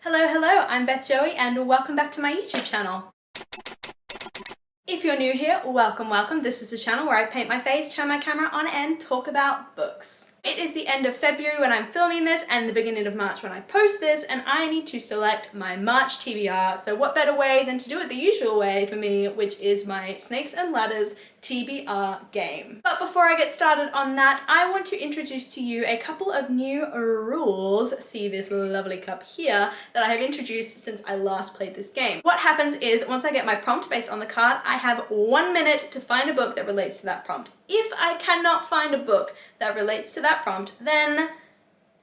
Hello, I'm Beth Joey and welcome back to my YouTube channel. If you're new here, welcome. This is a channel where I paint my face, turn my camera on and talk about books. It is the end of February when I'm filming this and the beginning of March when I post this, and I need to select my March TBR. So what better way than to do it the usual way for me, which is my Snakes and Ladders TBR game. But before I get started on that, I want to introduce to you a couple of new rules. See this lovely cup here that I have introduced since I last played this game. What happens is once I get my prompt based on the card, I have 1 minute to find a book that relates to that prompt. If I cannot find a book that relates to that prompt, then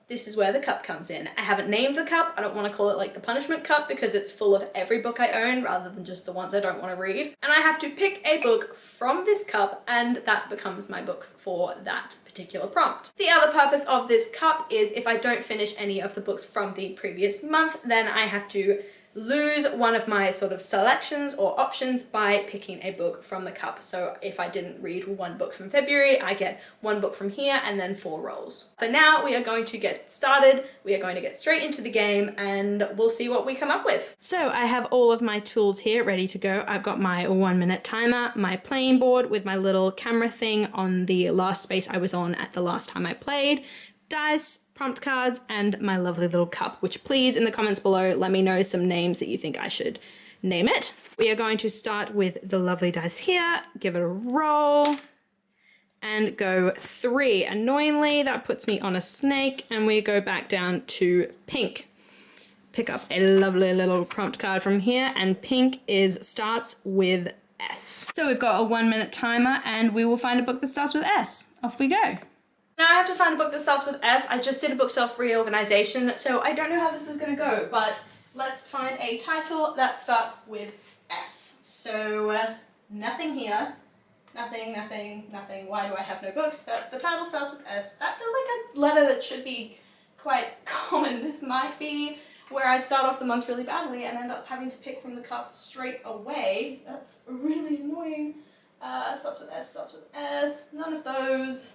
this is where the cup comes in. I haven't named the cup. I don't want to call it like the punishment cup because it's full of every book I own rather than just the ones I don't want to read. And I have to pick a book from this cup and that becomes my book for that particular prompt. The other purpose of this cup is if I don't finish any of the books from the previous month, then I have to lose one of my sort of selections or options by picking a book from the cup. So if I didn't read one book from February, I get one book from here and then 4 rolls. For now, we are going to get started. We are going to get straight into the game and we'll see what we come up with. So I have all of my tools here ready to go. I've got my 1 minute timer, my playing board with my little camera thing on the last space I was on at the last time I played, dice, prompt cards, and my lovely little cup, which please in the comments below let me know some names that you think I should name it. We are going to start with the lovely dice here, give it a roll, and go 3. Annoyingly, that puts me on a snake, and we go back down to pink. Pick up a lovely little prompt card from here, and pink starts with S. So we've got a 1 minute timer, and we will find a book that starts with S. Off we go. Now I have to find a book that starts with S. I just did a bookshelf reorganization, so I don't know how this is going to go, but let's find a title that starts with S. So nothing here. Nothing. Why do I have no books? The title starts with S. That feels like a letter that should be quite common. This might be where I start off the month really badly and end up having to pick from the cup straight away. That's really annoying. Starts with S. None of those.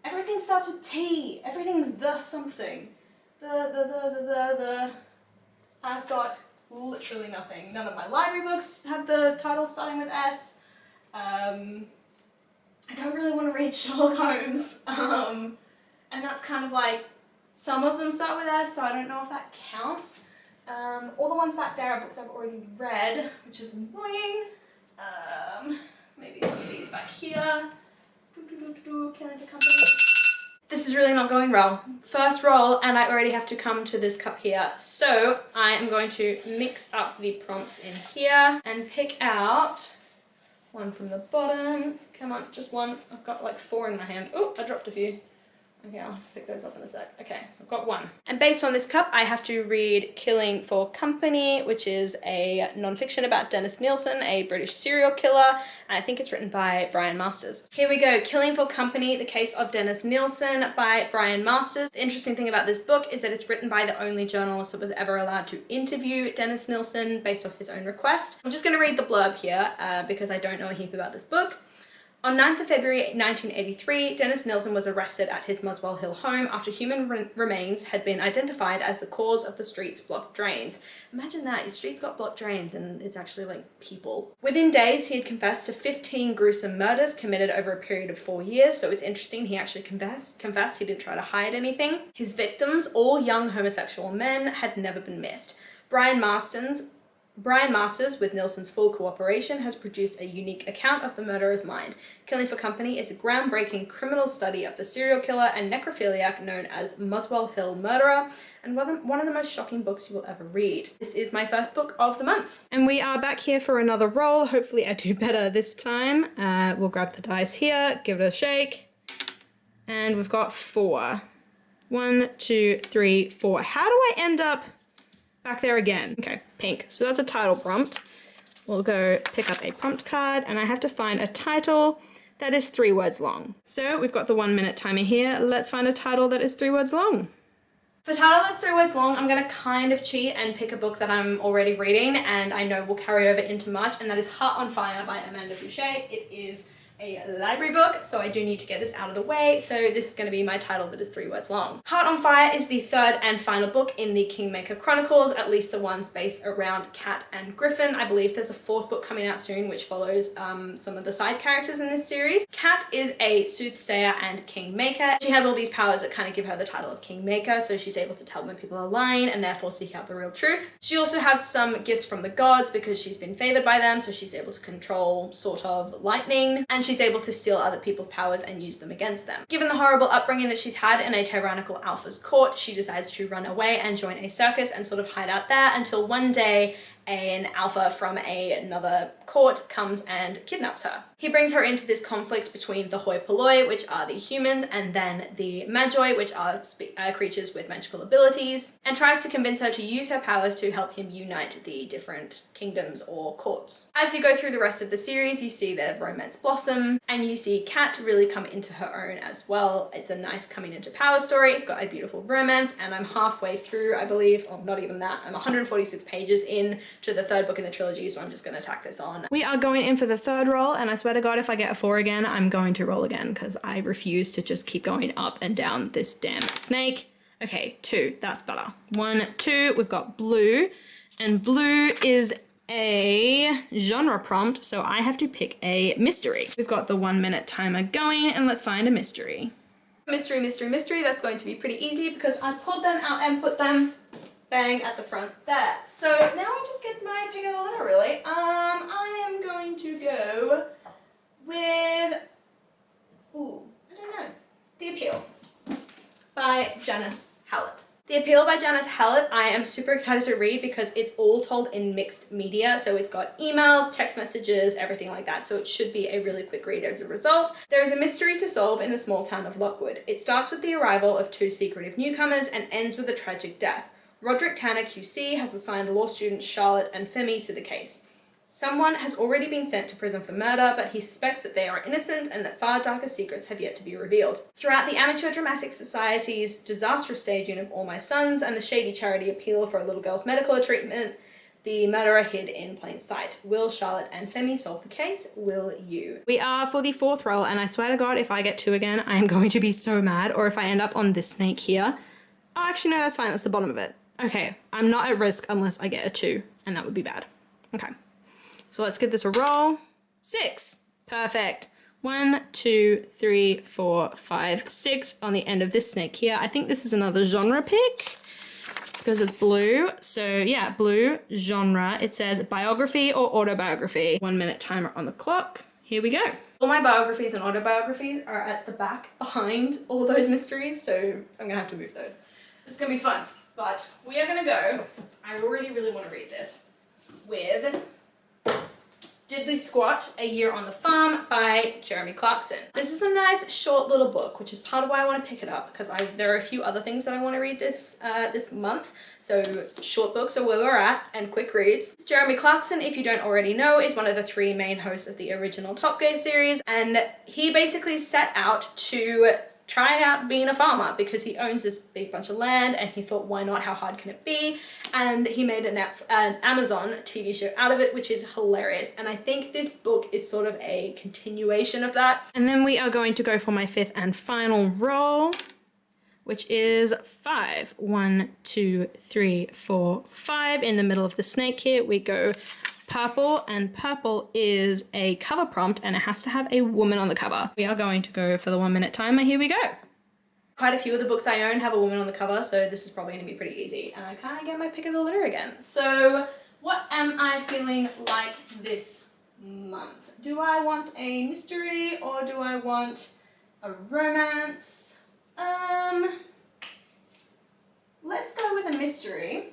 Everything starts with T. Everything's the something. I've got literally nothing. None of my library books have the title starting with S. I don't really want to read Sherlock Holmes. And that's kind of like, some of them start with S, so I don't know if that counts. All the ones back there are books I've already read, which is annoying. Maybe some of these back here. Killing for Company. This is really not going well. First roll and I already have to come to this cup here. So I am going to mix up the prompts in here and pick out one from the bottom. Come on, just one. I've got like 4 in my hand. Oh, I dropped a few. Okay, I'll have to pick those up in a sec. Okay, I've got 1. And based on this cup, I have to read Killing for Company, which is a non-fiction about Dennis Nielsen, a British serial killer, and I think it's written by Brian Masters. Here we go, Killing for Company, The Case of Dennis Nielsen by Brian Masters. The interesting thing about this book is that it's written by the only journalist that was ever allowed to interview Dennis Nielsen based off his own request. I'm just going to read the blurb here because I don't know a heap about this book. On 9th of February 1983, Dennis Nielsen was arrested at his Muswell Hill home after human remains had been identified as the cause of the street's blocked drains. Imagine that, your street's got blocked drains and it's actually like people. Within days, he had confessed to 15 gruesome murders committed over a period of 4 years, so it's interesting he actually confessed. He didn't try to hide anything. His victims, all young homosexual men, had never been missed. Brian Masters, with Nielsen's full cooperation, has produced a unique account of the murderer's mind. Killing for Company is a groundbreaking criminal study of the serial killer and necrophiliac known as Muswell Hill Murderer, and one of the most shocking books you will ever read. This is my first book of the month. And we are back here for another roll. Hopefully I do better this time. We'll grab the dice here, give it a shake, and we've got 4. 1, 2, 3, 4. How do I end up back there again? Okay, pink. So that's a title prompt. We'll go pick up a prompt card and I have to find a title that is 3 words long. So we've got the 1 minute timer here. Let's find a title that is 3 words long. For a title that's 3 words long, I'm gonna kind of cheat and pick a book that I'm already reading and I know will carry over into March, and that is Heart on Fire by Amanda Bouchet. It is a library book, so I do need to get this out of the way. So this is going to be my title that is 3 words long. Heart on Fire is the third and final book in the Kingmaker Chronicles, at least the ones based around Cat and Griffin. I believe there's a 4th book coming out soon which follows some of the side characters in this series. Cat is a soothsayer and kingmaker. She has all these powers that kind of give her the title of kingmaker, so she's able to tell when people are lying and therefore seek out the real truth. She also has some gifts from the gods because she's been favored by them, so she's able to control sort of lightning, and she's able to steal other people's powers and use them against them. Given the horrible upbringing that she's had in a tyrannical alpha's court, she decides to run away and join a circus and sort of hide out there until one day an alpha from another court comes and kidnaps her. He brings her into this conflict between the hoi polloi, which are the humans, and then the magi, which are creatures with magical abilities, and tries to convince her to use her powers to help him unite the different kingdoms or courts. As you go through the rest of the series, you see their romance blossom, and you see Cat really come into her own as well. It's a nice coming into power story. It's got a beautiful romance, and I'm halfway through, I believe, or not even that. I'm 146 pages in to the 3rd book in the trilogy, so I'm just gonna tack this on. We are going in for the 3rd roll, and I swear to God, if I get a 4 again, I'm going to roll again because I refuse to just keep going up and down this damn snake. Okay, 2, that's better. 1, 2, we've got blue, and blue is a genre prompt, so I have to pick a mystery. We've got the 1-minute timer going, and let's find a mystery. Mystery, mystery, mystery. That's going to be pretty easy because I pulled them out and put them bang at the front there. So now I just get my pick of the litter, really. I am going to go with, I don't know, The Appeal by Janice Hallett. The Appeal by Janice Hallett I am super excited to read because it's all told in mixed media, so it's got emails, text messages, everything like that, so it should be a really quick read as a result. There is a mystery to solve in the small town of Lockwood. It starts with the arrival of 2 secretive newcomers and ends with a tragic death. Roderick Tanner QC has assigned law students Charlotte and Femi to the case. Someone has already been sent to prison for murder, but he suspects that they are innocent and that far darker secrets have yet to be revealed. Throughout the Amateur Dramatic Society's disastrous staging of All My Sons and the shady charity appeal for a little girl's medical treatment, the murderer hid in plain sight. Will Charlotte and Femi solve the case? Will you? We are for the 4th roll, and I swear to God, if I get 2 again, I am going to be so mad, or if I end up on this snake here. Oh, actually, no, that's fine. That's the bottom of it. Okay, I'm not at risk unless I get a 2, and that would be bad. Okay, so let's give this a roll. 6, perfect. 1, 2, 3, 4, 5, 6 on the end of this snake here. I think this is another genre pick because it's blue. So yeah, blue genre. It says biography or autobiography. 1-minute timer on the clock. Here we go. All my biographies and autobiographies are at the back behind all those mysteries, so I'm gonna have to move those. It's gonna be fun. But we are going to go, I already really want to read this, with Diddley Squat, A Year on the Farm by Jeremy Clarkson. This is a nice short little book, which is part of why I want to pick it up, because there are a few other things that I want to read this month. So short books are where we're at, and quick reads. Jeremy Clarkson, if you don't already know, is one of the 3 main hosts of the original Top Gear series, and he basically set out to try out being a farmer because he owns this big bunch of land, and he thought, why not, how hard can it be? And he made an Amazon TV show out of it, which is hilarious, and I think this book is sort of a continuation of that. And then we are going to go for my 5th and final roll, which is 5. 1, 2, 3, 4, 5. In the middle of the snake here we go purple, and purple is a cover prompt, and it has to have a woman on the cover. We are going to go for the 1-minute timer. Here we go. Quite a few of the books I own have a woman on the cover, so this is probably going to be pretty easy, and I kind of get my pick of the litter again. So what am I feeling like this month? Do I want a mystery or do I want a romance? Let's go with a mystery.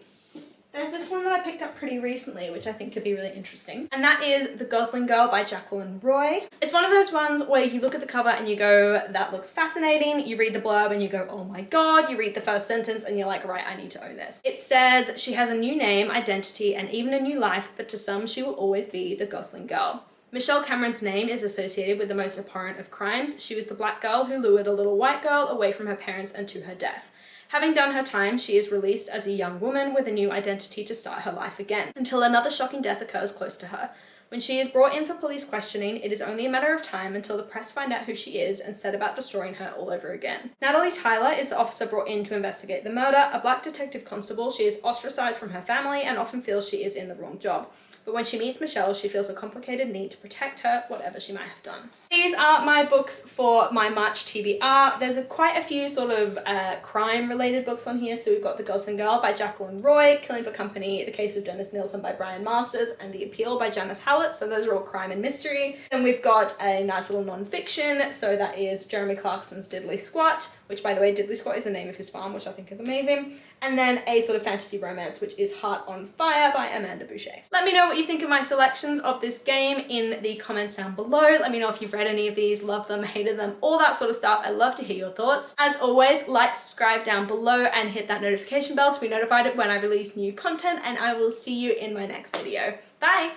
There's this one that I picked up pretty recently, which I think could be really interesting, and that is The Gosling Girl by Jacqueline Roy. It's one of those ones where you look at the cover and you go, that looks fascinating. You read the blurb and you go, oh my God. You read the first sentence and you're like, right, I need to own this. It says, she has a new name, identity, and even a new life, but to some she will always be the Gosling Girl. Michelle Cameron's name is associated with the most abhorrent of crimes. She was the black girl who lured a little white girl away from her parents and to her death. Having done her time, she is released as a young woman with a new identity to start her life again, until another shocking death occurs close to her. When she is brought in for police questioning, it is only a matter of time until the press find out who she is and set about destroying her all over again. Natalie Tyler is the officer brought in to investigate the murder, a black detective constable. She is ostracized from her family and often feels she is in the wrong job. But when she meets Michelle, she feels a complicated need to protect her, whatever she might have done. These are my books for my March TBR. There's quite a few sort of crime-related books on here. So we've got The Gosling Girl by Jacqueline Roy, Killing for Company, The Case of Dennis Nilsen by Brian Masters, and The Appeal by Janice Hallett. So those are all crime and mystery. Then we've got a nice little non-fiction. So that is Jeremy Clarkson's Diddley Squat, which, by the way, Diddley Squat is the name of his farm, which I think is amazing. And then a sort of fantasy romance, which is Heart on Fire by Amanda Bouchet. Let me know what you think of my selections of this game in the comments down below. Let me know if you've read any of these, loved them, hated them, all that sort of stuff. I love to hear your thoughts. As always, like, subscribe down below and hit that notification bell to be notified when I release new content, and I will see you in my next video. Bye!